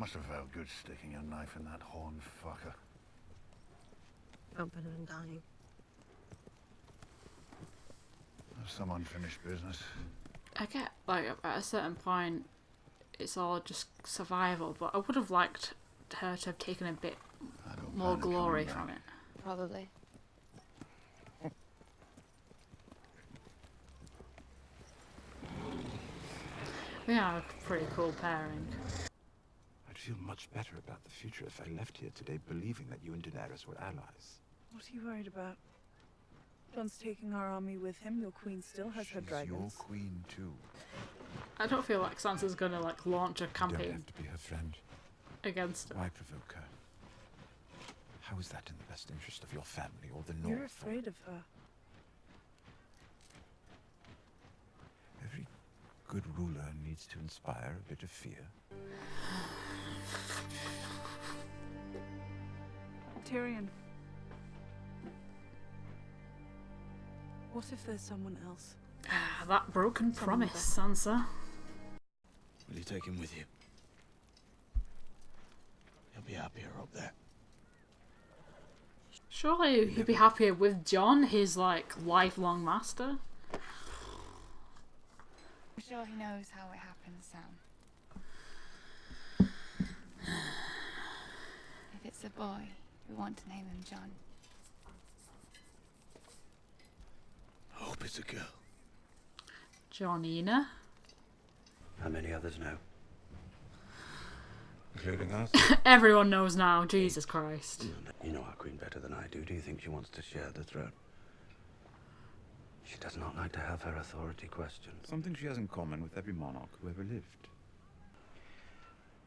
Must have felt good sticking your knife in that horn fucker. Felt better than dying. Some unfinished business. I get, like, at a certain point, it's all just survival, but I would have liked her to have taken a bit more glory from it. Probably. We are a pretty cool pairing. I'd feel much better about the future if I left here today believing that you and Daenerys were allies. What are you worried about? Jon's taking our army with him. Your queen still has her dragons. Your queen too. I don't feel like Sansa's gonna, like, launch a You don't campaign have to be her friend. against her. Why provoke her? How is that in the best interest of your family or the North? You're afraid of her. Every good ruler needs to inspire a bit of fear. Tyrion. What if there's someone else? That broken promise, Sansa. Will you take him with you? He'll be happier up there. Surely he'd be happier with Jon, his, like, lifelong master. I'm sure he knows how it happens, Sam. If it's a boy, we want to name him Jon. I hope it's a girl. Jonina. How many others know? Including us? Everyone knows now, Jesus Christ. You know our queen better than I do. Do you think she wants to share the throne? She does not like to have her authority questioned. Something she has in common with every monarch who ever lived.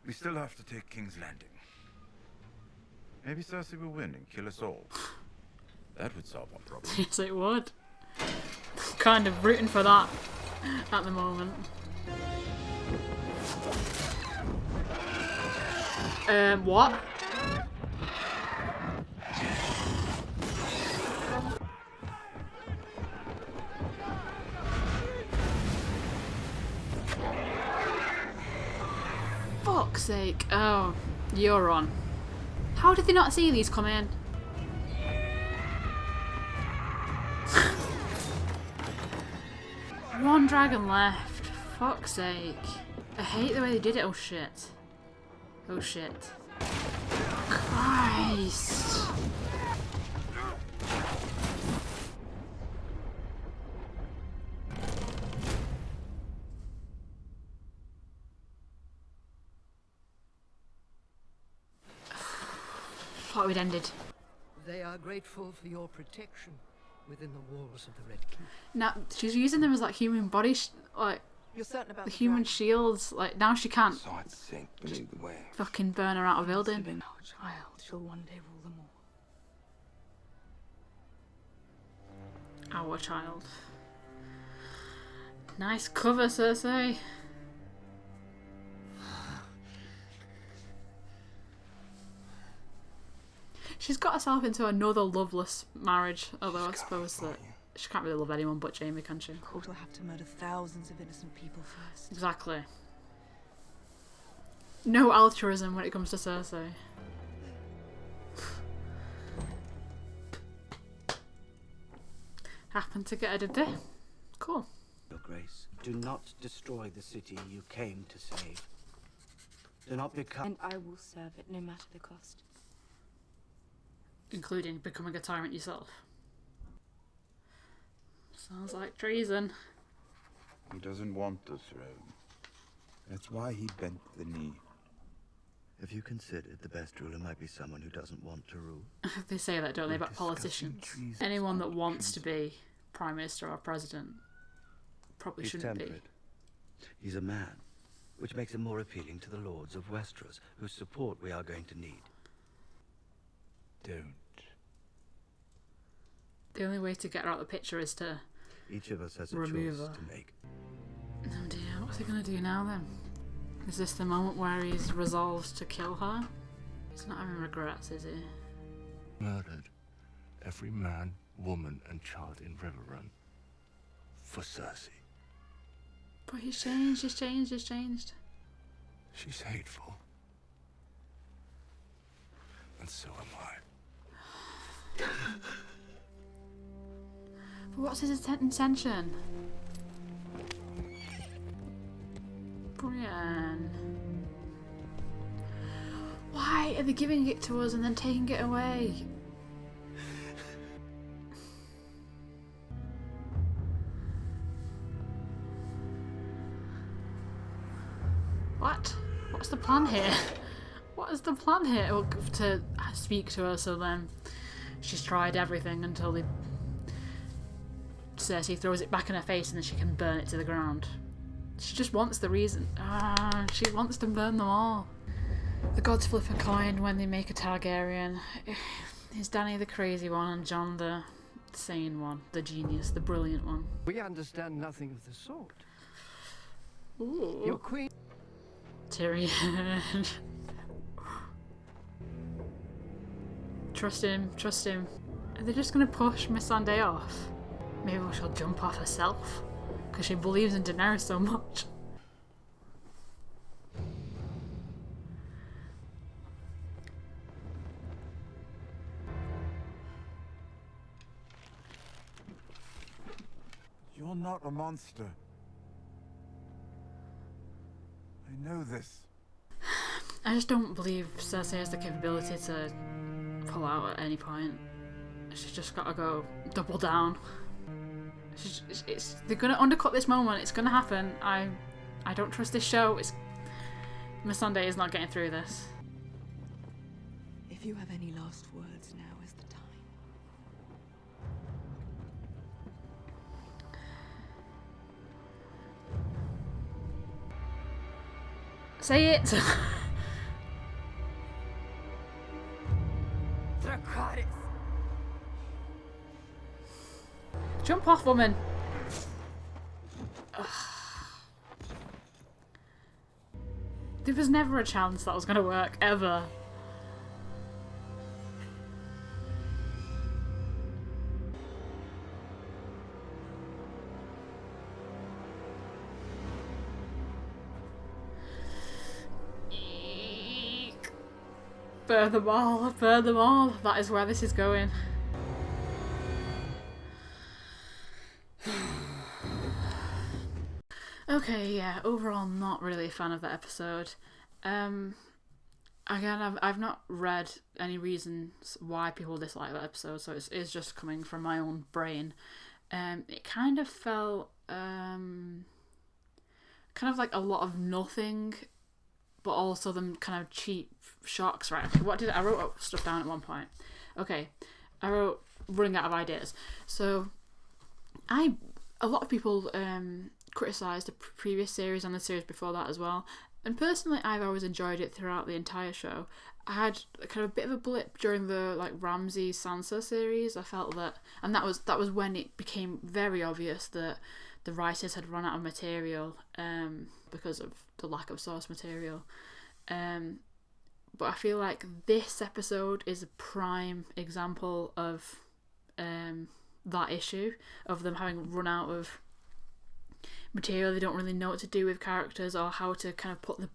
We still have to take King's Landing. Maybe Cersei will win and kill us all. That would solve our problem. Yes, it would. Kind of rooting for that at the moment. What? Fuck's sake. Oh, you're on. How did they not see these come in? One dragon left. Fuck's sake. I hate the way they did it. Oh shit. Oh shit. Christ. Thought we'd ended. They are grateful for your protection within the walls of the Red Keep. Now she's using them as like human body, like You're certain about the human shields. Like now she can't Saw it sink beneath the waves. fucking burn her out of building. Our child shall one day rule them all. Our child. Nice cover, Cersei. She's got herself into another loveless marriage, although I suppose that she can't really love anyone but Jaime, can she? Court will have to murder thousands of innocent people first. Exactly. No altruism when it comes to Cersei. Happened to get her, did they? Cool. Your Grace, do not destroy the city you came to save. Do not become... And I will serve it no matter the cost. Including becoming a tyrant yourself. Sounds like treason. He doesn't want the throne. That's why he bent the knee. Have you considered the best ruler might be someone who doesn't want to rule? They say that, don't they, about discussing politicians? treason. Anyone that wants to be Prime Minister or President probably He's shouldn't temperate. He's a man, which makes him more appealing to the lords of Westeros, whose support we are going to need. Don't. be. The only way to get her out of the picture is to... Each of us has a Remove choice her. to make. Oh dear, what's he going to do now then? Is this the moment where he's resolved to kill her? He's not having regrets, is he? Murdered every man, woman and child in Riverrun for Cersei. But he's changed, he's changed, he's changed. She's hateful. And so am I. But what's his intention? Brienne. Why are they giving it to us and then taking it away? What? What's the plan here? What is the plan here? Well, to speak to her, so then she's tried everything until Cersei throws it back in her face and then she can burn it to the ground. She just wants the reason. She wants to burn them all. The gods flip a coin when they make a Targaryen. Is Dany the crazy one and Jon the sane one, the genius, the brilliant one? We understand nothing of the sort. Ooh. Your queen... Tyrion. Trust him, trust him. Are they just gonna push Missandei off? Maybe she'll jump off herself because she believes in Daenerys so much. You're not a monster. I know this. I just don't believe Cersei has the capability to pull out at any point. She's just gotta go double down. They're gonna undercut this moment. It's gonna happen. I don't trust this show. Missandei is not getting through this. If you have any last words, now is the time. Say it! Dracarys! Jump off, woman! Ugh. There was never a chance that was gonna work, ever. Eek. Burn them all, burn them all. That is where this is going. Okay, yeah, overall not really a fan of that episode. Again, I've not read any reasons why people dislike that episode, so it's just coming from my own brain. It kind of felt kind of like a lot of nothing, but also them kind of cheap shocks, right? Okay, I wrote stuff down at one point. Okay, I wrote running out of ideas. So a lot of people criticised the previous series and the series before that as well, and personally I've always enjoyed it throughout the entire show. I had kind of a bit of a blip during the like Ramsay Sansa series. I felt that, and that was when it became very obvious that the writers had run out of material because of the lack of source material. But I feel like this episode is a prime example of that issue, of them having run out of material. They don't really know what to do with characters or how to kind of put the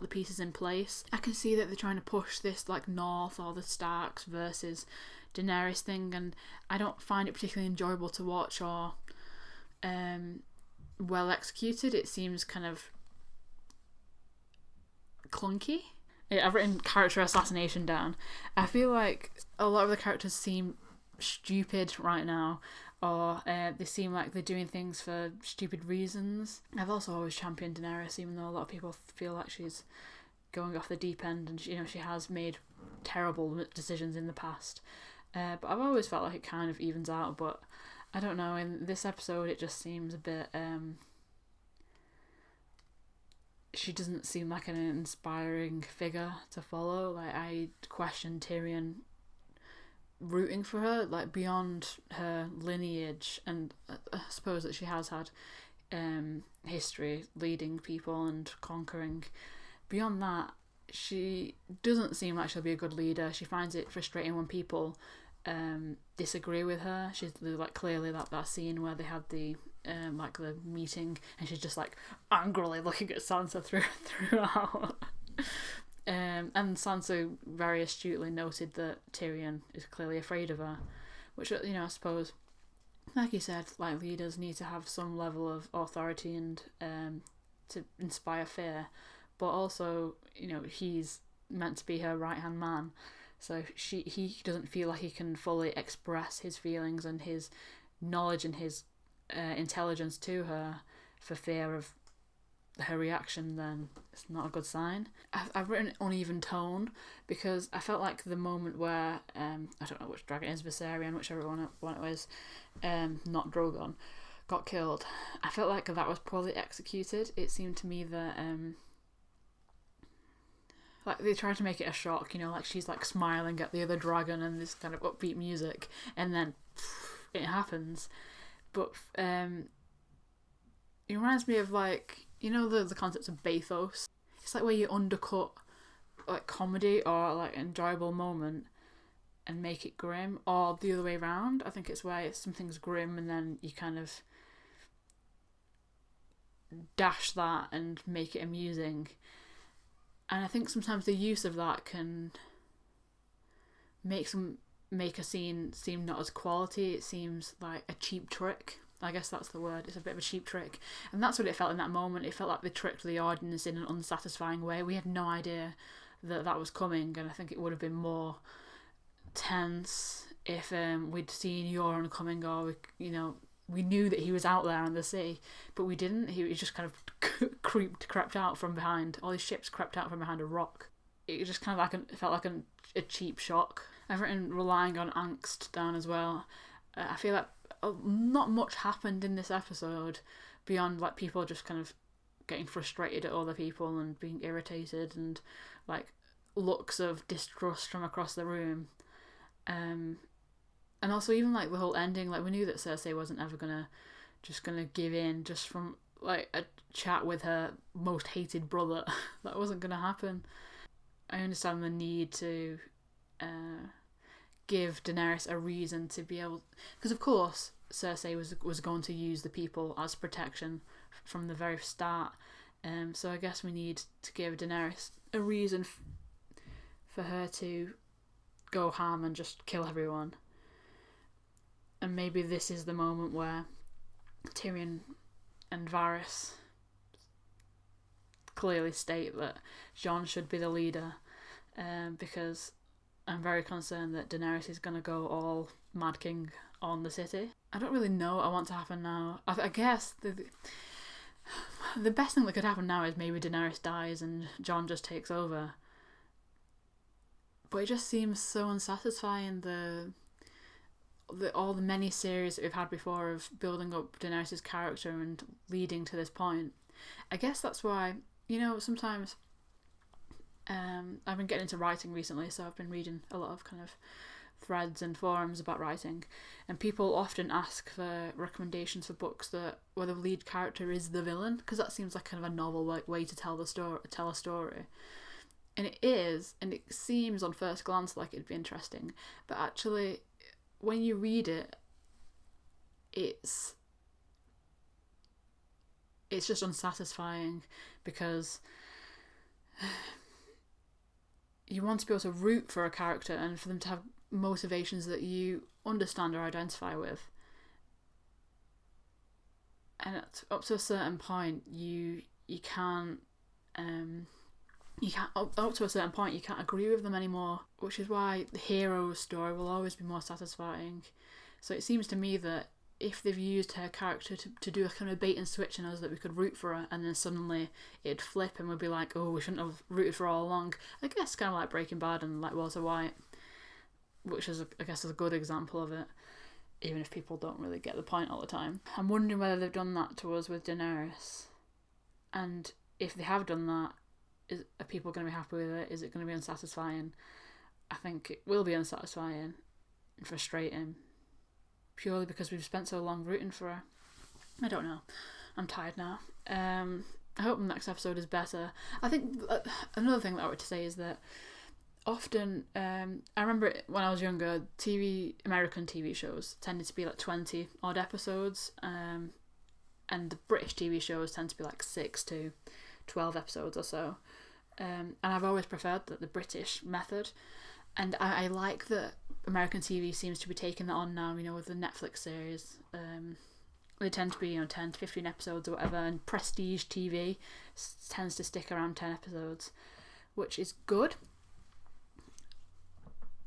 pieces in place. I can see that they're trying to push this like North or the Starks versus Daenerys thing, and I don't find it particularly enjoyable to watch or well executed. It seems kind of clunky. I've written character assassination down. I feel like a lot of the characters seem stupid right now, or they seem like they're doing things for stupid reasons. I've also always championed Daenerys, even though a lot of people feel like she's going off the deep end, and she has made terrible decisions in the past. But I've always felt like it kind of evens out. But I don't know, in this episode it just seems a bit she doesn't seem like an inspiring figure to follow. Like, I question Tyrion rooting for her, like beyond her lineage, and I suppose that she has had history leading people and conquering. Beyond that, she doesn't seem like she'll be a good leader. She finds it frustrating when people disagree with her. She's like clearly that scene where they had the like the meeting, and she's just like angrily looking at Sansa throughout. And Sansa very astutely noted that Tyrion is clearly afraid of her, which, you know, I suppose, like you said, like leaders need to have some level of authority and to inspire fear, but also, you know, he's meant to be her right-hand man, so he doesn't feel like he can fully express his feelings and his knowledge and his intelligence to her for fear of her reaction, then it's not a good sign. I've written uneven tone because I felt like the moment where I don't know which dragon it is, Viserion, whichever one it was, not Drogon, got killed, I felt like that was poorly executed. It seemed to me that like they tried to make it a shock, you know, like she's like smiling at the other dragon and this kind of upbeat music, and then it happens. But it reminds me of, like, you know, the concept of bathos. It's like where you undercut like comedy or like enjoyable moment and make it grim, or the other way around. I think it's where something's grim and then you kind of dash that and make it amusing. And I think sometimes the use of that can make a scene seem not as quality. It seems like a cheap trick. I guess that's the word. It's a bit of a cheap trick. And that's what it felt in that moment. It felt like they tricked the audience in an unsatisfying way. We had no idea that was coming, and I think it would have been more tense if we'd seen Euron coming, or we knew that he was out there on the sea, but we didn't. He just kind of crept out from behind. All his ships crept out from behind a rock. It just kind of it felt like a cheap shock. I've written relying on angst down as well. I feel like not much happened in this episode beyond like people just kind of getting frustrated at other people and being irritated and like looks of distrust from across the room. And also even like the whole ending, like we knew that Cersei wasn't ever gonna give in just from like a chat with her most hated brother. That wasn't gonna happen. I understand the need to give Daenerys a reason to be able, because of course Cersei was going to use the people as protection from the very start. So I guess we need to give Daenerys a reason for her to go ham and just kill everyone. And maybe this is the moment where Tyrion and Varys clearly state that Jon should be the leader, because I'm very concerned that Daenerys is going to go all Mad King on the city. I don't really know what I want to happen now. I guess the best thing that could happen now is maybe Daenerys dies and Jon just takes over. But it just seems so unsatisfying, all the many series that we've had before of building up Daenerys' character and leading to this point. I guess that's why, you know, sometimes I've been getting into writing recently, so I've been reading a lot of kind of threads and forums about writing, and people often ask for recommendations for books where the lead character is the villain, because that seems like kind of a novel way to tell a story. And it is, and it seems on first glance like it'd be interesting, but actually when you read it, it's just unsatisfying, because you want to be able to root for a character and for them to have motivations that you understand or identify with. And up to a certain point, you can't up to a certain point you can't agree with them anymore, which is why the hero's story will always be more satisfying. So it seems to me that if they've used her character to do a kind of bait and switch in us, that we could root for her, and then suddenly it'd flip and we'd be like, oh, we shouldn't have rooted for her all along. I guess kind of like Breaking Bad and like Walter White, which is I guess is a good example of it, even if people don't really get the point all the time. I'm wondering whether they've done that to us with Daenerys, and if they have done that, are people going to be happy with it? Is it going to be unsatisfying? I think it will be unsatisfying and frustrating, purely because we've spent so long rooting for her. I don't know. I'm tired now. I hope the next episode is better. I think another thing that I would say is that often, I remember when I was younger, American TV shows tended to be like 20 odd episodes, and the British TV shows tend to be like 6 to 12 episodes or so. And I've always preferred the British method, and I like that American TV seems to be taking that on now, you know, with the Netflix series. They tend to be, you know, 10 to 15 episodes or whatever, and prestige TV tends to stick around 10 episodes, which is good.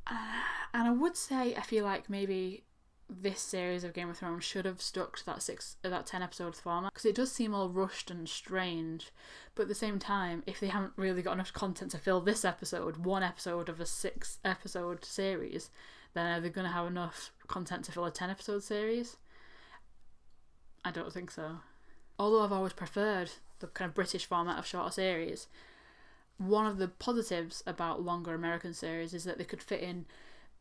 And I would say I feel like maybe this series of Game of Thrones should have stuck to that 10 episode format, because it does seem all rushed and strange, but at the same time, if they haven't really got enough content to fill this episode, one episode of a 6 episode series, then are they going to have enough content to fill a 10 episode series? I don't think so. Although I've always preferred the kind of British format of shorter series, one of the positives about longer American series is that they could fit in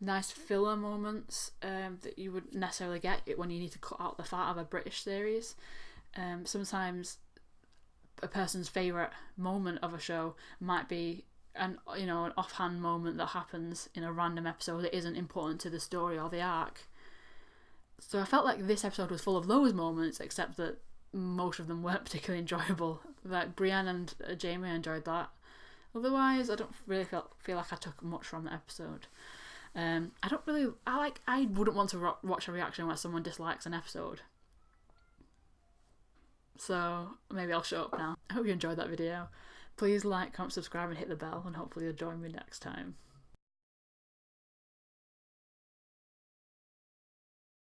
nice filler moments that you wouldn't necessarily get when you need to cut out the fat of a British series. Sometimes a person's favourite moment of a show might be an offhand moment that happens in a random episode that isn't important to the story or the arc. So I felt like this episode was full of those moments, except that most of them weren't particularly enjoyable. Like Brienne and Jaime, I enjoyed that. Otherwise, I don't really feel like I took much from the episode. I wouldn't want to watch a reaction where someone dislikes an episode. So maybe I'll shut up now. I hope you enjoyed that video. Please like, comment, subscribe and hit the bell, and hopefully you'll join me next time.